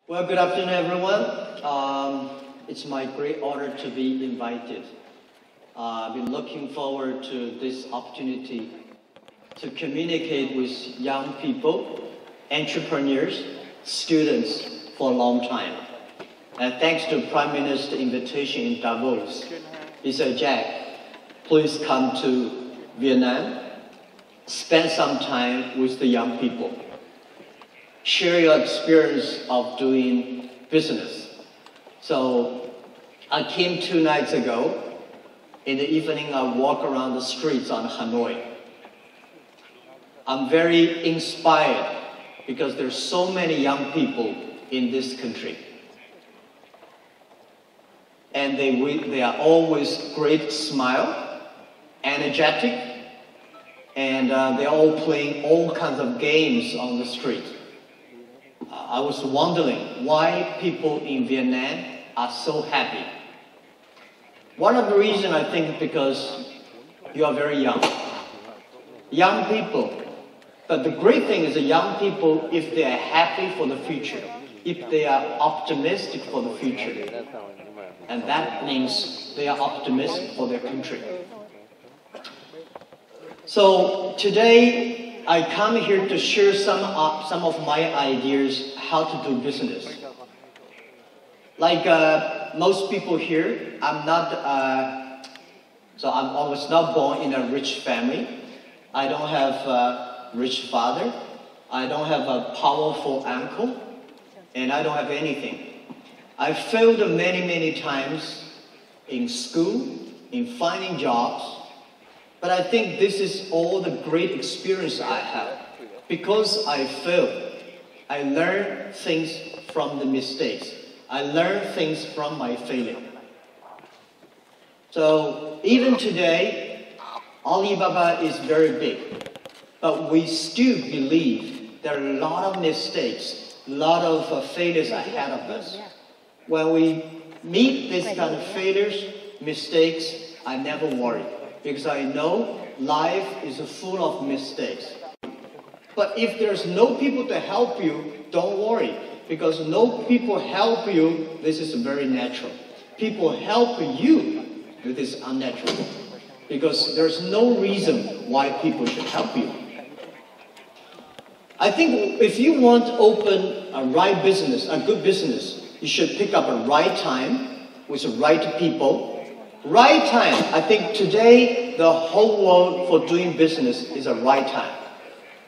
Well, good afternoon, everyone. It's my great honor to be invited. I've been looking forward to this opportunity to communicate with young people, entrepreneurs, students for a long time. And thanks to Prime Minister's invitation in Davos, he said, Jack, please come to Vietnam, spend some time with the young people. Share your experience of doing business. So I came 2 nights ago. In the evening, I walk around the streets on Hanoi. I'm very inspired because there's so many young people in this country. And they are always great smile, energetic, and they're all playing all kinds of games on the street. I was wondering why people in Vietnam are so happy. One of the reasons, I think, because you are very young. Young people. But the great thing is that young people, if they are happy for the future, if they are optimistic for the future, and that means they are optimistic for their country. So today, I come here to share some of my ideas how to do business. Like most people here, I was not born in a rich family. I don't have a rich father. I don't have a powerful uncle. And I don't have anything. I failed many, many times in school, in finding jobs. But I think this is all the great experience I have. Because I failed, I learned things from the mistakes. I learned things from my failure. So even today, Alibaba is very big. But we still believe there are a lot of mistakes, a lot of failures ahead of us. When we meet this kind of failures, mistakes, I never worry. Because I know life is full of mistakes. But if there's no people to help you, don't worry. Because no people help you, this is very natural. People help you, this is unnatural. Because there's no reason why people should help you. I think if you want to open a right business, a good business, you should pick up a right time with the right people. Right time. I think today the whole world for doing business is a right time.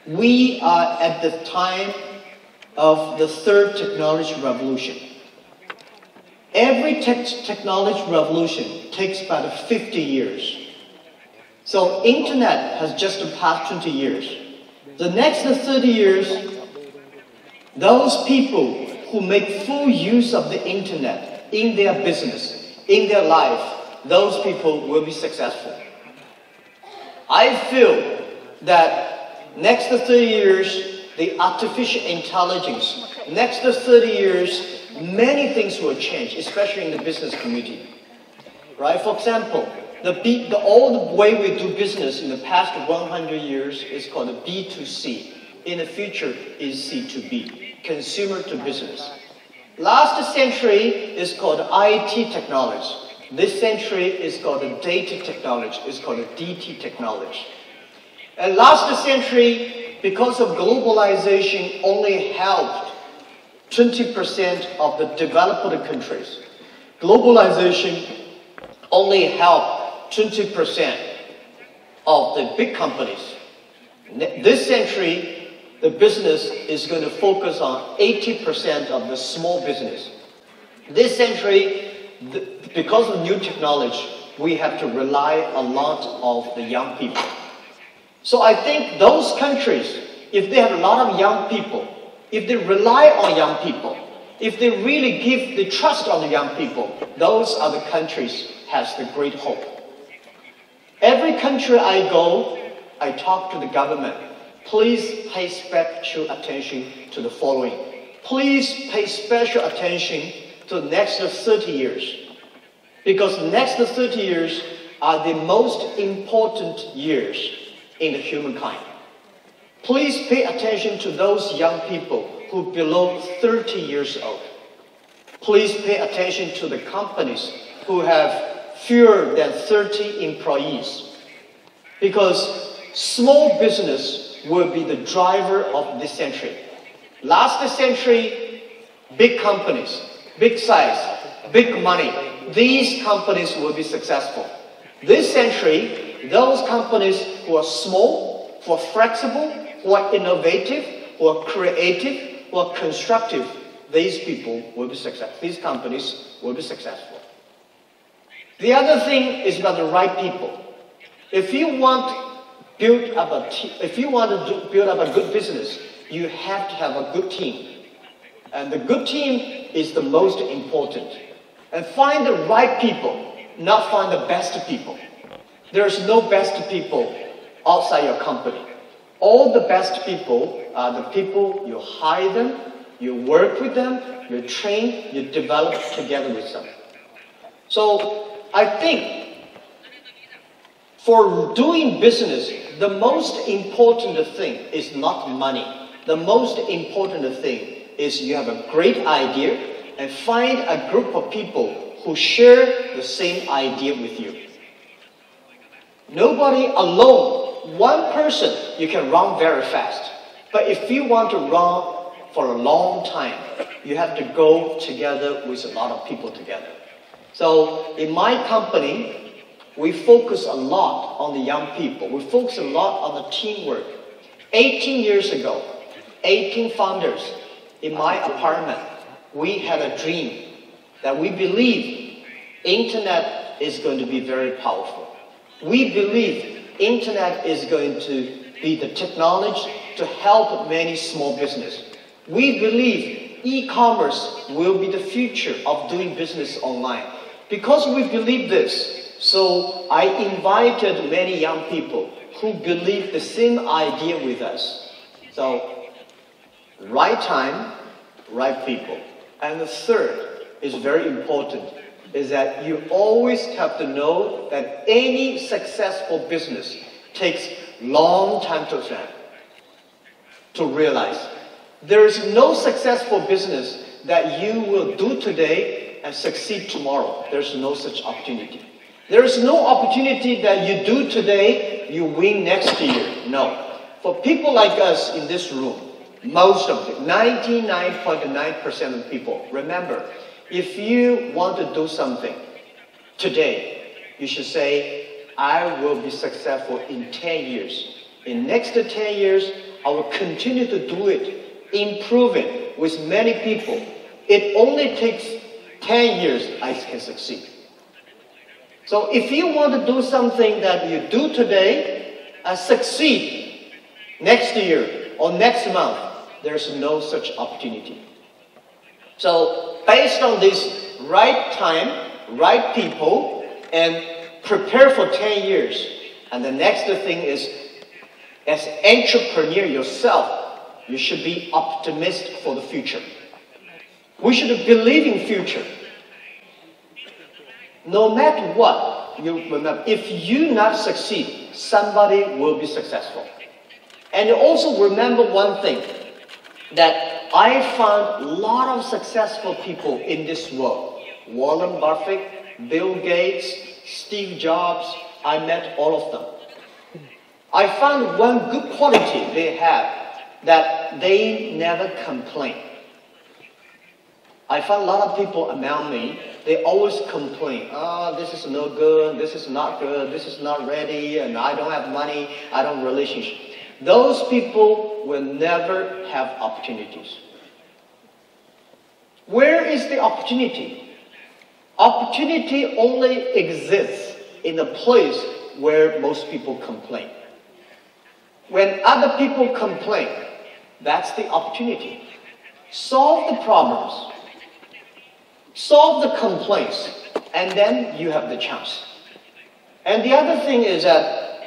We are at the time of the third technology revolution. Every technology revolution takes about 50 years. So internet has just passed 20 years. The next 30 years, those people who make full use of the internet in their business, in their life, those people will be successful. I feel that next 30 years, the artificial intelligence, next 30 years, many things will change, especially in the business community. Right? For example, the old way we do business in the past 100 years is called B2C. In the future is C2B, consumer to business. Last century is called IT technology. This century is called data technology. It's called DT technology. And last century, because of globalization, only helped 20% of the developed countries. Globalization only helped 20% of the big companies. This century, the business is going to focus on 80% of the small business. This century, because of new technology, we have to rely a lot on the young people. So I think those countries, if they have a lot of young people, if they rely on young people, if they really give the trust on the young people, those are the countries has the great hope. Every country I go, I talk to the government. Please pay special attention to the following. Please pay special attention to the next 30 years. Because the next 30 years are the most important years in the humankind. Please pay attention to those young people who below 30 years old. Please pay attention to the companies who have fewer than 30 employees, because small business will be the driver of this century. Last century, big companies, big size, big money, these companies will be successful. This century, those companies who are small, who are flexible, who are innovative, who are creative, who are constructive, these people will be successful. These companies will be successful. The other thing is about the right people. If you want to build up a good business, you have to have a good team. And the good team is the most important. And find the right people, not find the best people. There's no best people outside your company. All the best people are the people you hire them, you work with them, you train, you develop together with them. So I think for doing business, the most important thing is not money. The most important thing is you have a great idea and find a group of people who share the same idea with you. Nobody alone, one person, you can run very fast. But if you want to run for a long time, you have to go together with a lot of people together. So in my company, we focus a lot on the young people. We focus a lot on the teamwork. 18 years ago, 18 founders in my apartment, we had a dream that we believe internet is going to be very powerful. We believe internet is going to be the technology to help many small businesses. We believe e-commerce will be the future of doing business online. Because we believe this, so I invited many young people who believe the same idea with us. So, right time, right people. And the third is very important, is that you always have to know that any successful business takes long time to plan, to realize. There is no successful business that you will do today and succeed tomorrow. There's no such opportunity. There is no opportunity that you do today, you win next year. No. For people like us in this room, most of it, 99.9% of people, remember, if you want to do something today, you should say, I will be successful in 10 years. In next 10 years, I will continue to do it, improve it with many people. It only takes 10 years I can succeed. So if you want to do something that you do today and succeed next year or next month, there's no such opportunity. So based on this right time, right people, and prepare for 10 years. And the next thing is, as entrepreneur yourself, you should be optimistic for the future. We should believe in future. No matter what, if you not succeed, somebody will be successful. And also remember one thing, that I found a lot of successful people in this world. Warren Buffett, Bill Gates, Steve Jobs, I met all of them. I found one good quality they have, that they never complain. I found a lot of people around me, they always complain. This is no good, this is not good, this is not ready, and I don't have money, I don't have relationship. Those people will never have opportunities. Where is the opportunity? Opportunity only exists in a place where most people complain. When other people complain, that's the opportunity. Solve the problems. Solve the complaints, and then you have the chance. And the other thing is that,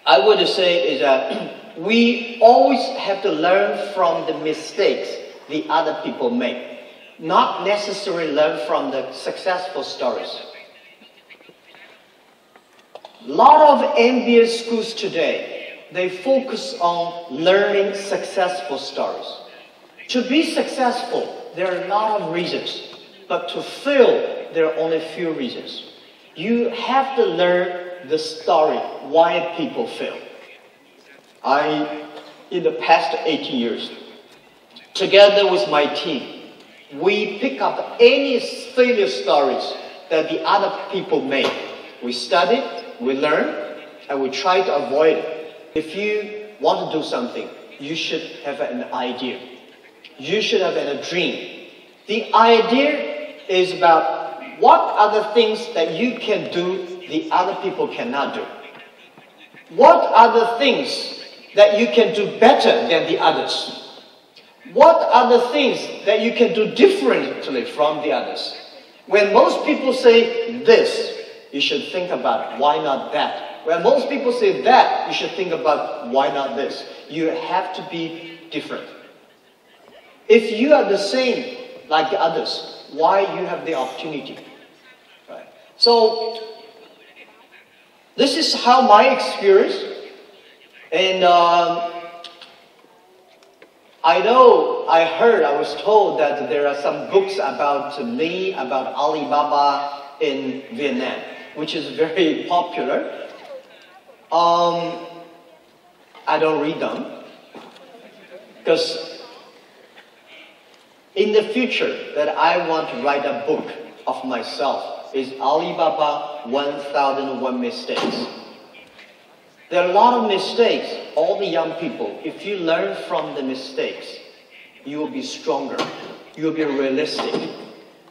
I would say is that we always have to learn from the mistakes the other people make, not necessarily learn from the successful stories. A lot of MBA schools today, they focus on learning successful stories. To be successful, there are a lot of reasons. But to fail, there are only few reasons. You have to learn the story, why people fail. In the past 18 years, together with my team, we pick up any failure stories that the other people made. We study, we learn, and we try to avoid it. If you want to do something, you should have an idea. You should have a dream. The idea is about what are the things that you can do the other people cannot do. What are the things that you can do better than the others? What are the things that you can do differently from the others? When most people say this, you should think about why not that. When most people say that, you should think about why not this. You have to be different. If you are the same like the others, why you have the opportunity? Right? So, this is how my experience. And I was told that there are some books about me, about Alibaba in Vietnam, which is very popular. I don't read them because in the future that I want to write a book of myself is Alibaba 1001 Mistakes. There are a lot of mistakes. All the young people, if you learn from the mistakes, you will be stronger. You will be realistic.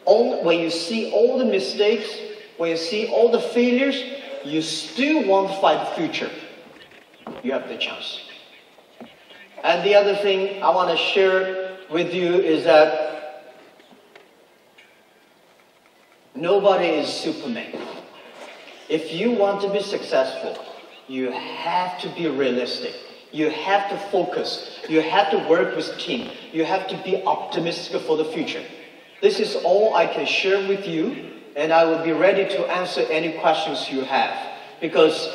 When you see all the mistakes, when you see all the failures, you still want to fight the future. You have the chance. And the other thing I want to share with you is that nobody is Superman. If you want to be successful, you have to be realistic. You have to focus. You have to work with team. You have to be optimistic for the future. This is all I can share with you, and I will be ready to answer any questions you have. Because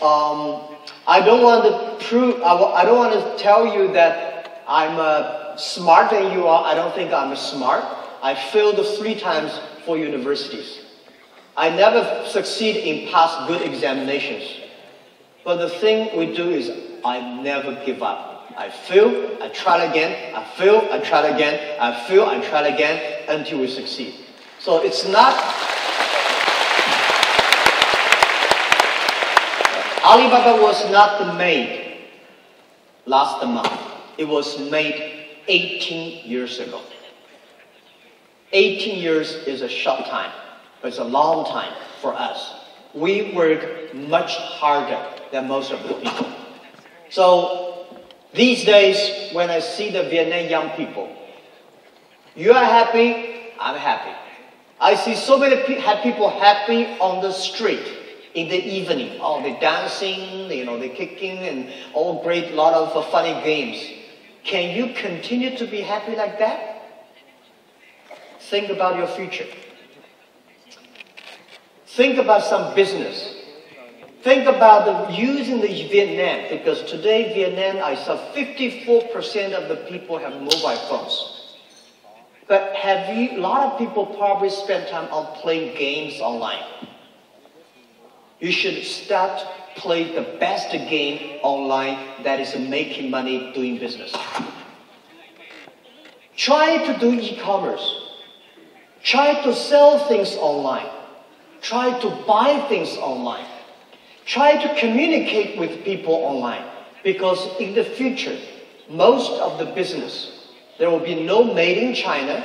I don't want to tell you that I'm smarter than you are. I don't think I'm smart. I failed 3 times for universities. I never succeed in pass good examinations. But the thing we do is I never give up. I fail, I try again, I fail, I try again, I fail, I try again until we succeed. So it's not... Alibaba was not made last month. It was made 18 years ago. 18 years is a short time, but it's a long time for us. We work much harder than most of the people. So these days, when I see the Vietnam young people, you are happy, I'm happy. I see so many people happy on the street in the evening. Oh, they're dancing, they're kicking, and all great, lot of funny games. Can you continue to be happy like that? Think about your future. Think about some business. Think about using the Vietnam, because today Vietnam, I saw 54% of the people have mobile phones. But a lot of people probably spend time on playing games online. You should start playing the best game online that is making money doing business. Try to do e-commerce. Try to sell things online. Try to buy things online. Try to communicate with people online. Because in the future, most of the business, there will be no made in China.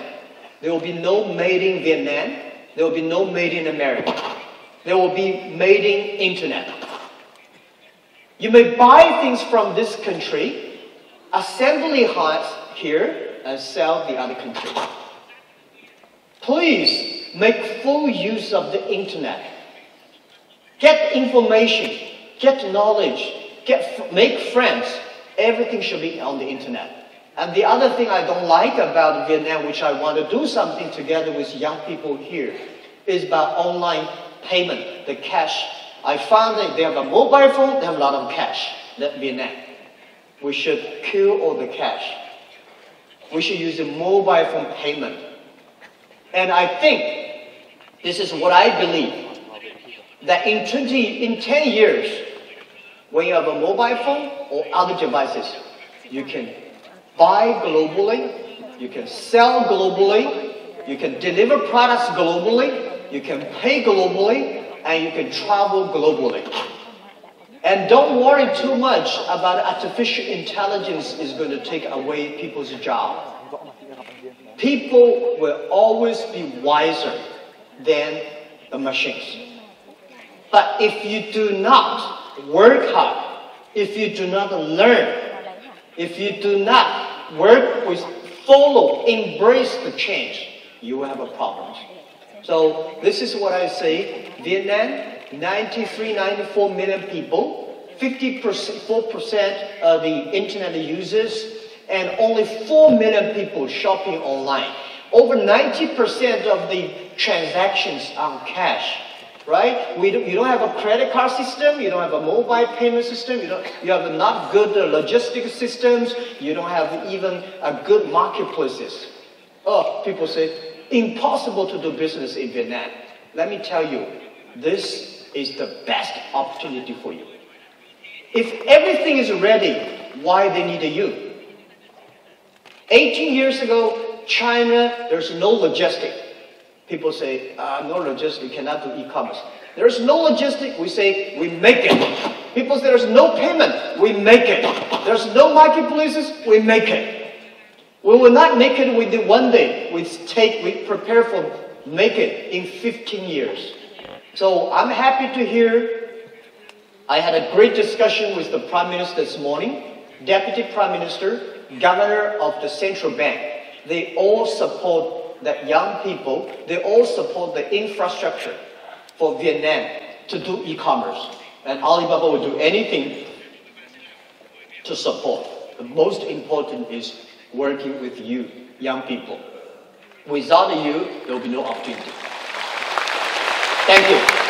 There will be no made in Vietnam. There will be no made in America. There will be made in internet. You may buy things from this country, assembly here, and sell the other country. Please make full use of the internet. Get information, get knowledge, make friends. Everything should be on the internet. And the other thing I don't like about Vietnam, which I want to do something together with young people here, is about online payment, the cash. I found that they have a mobile phone, they have a lot of cash, that Vietnam. We should kill all the cash. We should use a mobile phone payment. And I think, this is what I believe, that in 10 years, when you have a mobile phone or other devices, you can buy globally, you can sell globally, you can deliver products globally, you can pay globally, and you can travel globally. And don't worry too much about artificial intelligence is going to take away people's job. People will always be wiser than the machines. But if you do not work hard, if you do not learn, if you do not work with, follow, embrace the change, you will have a problem. So this is what I say. Vietnam, 94 million people, 4% of the internet users, and only 4 million people shopping online. Over 90% of the transactions are cash, right? You don't have a credit card system, you don't have a mobile payment system, you have not good logistics systems, you don't have even a good marketplaces. Oh, people say, impossible to do business in Vietnam. Let me tell you, this is the best opportunity for you. If everything is ready, why they need you? 18 years ago, China, there's no logistic. People say, no logistic, cannot do e-commerce. There's no logistic, we say, we make it. People say there's no payment, we make it. There's no marketplaces, we make it. We will not make it within one day. We prepare for make it in 15 years. So I'm happy to hear. I had a great discussion with the Prime Minister this morning, Deputy Prime Minister, Governor of the Central Bank. They all support the young people. They all support the infrastructure for Vietnam to do e-commerce. And Alibaba will do anything to support. The most important is working with you, young people. Without you, there will be no opportunity. Thank you.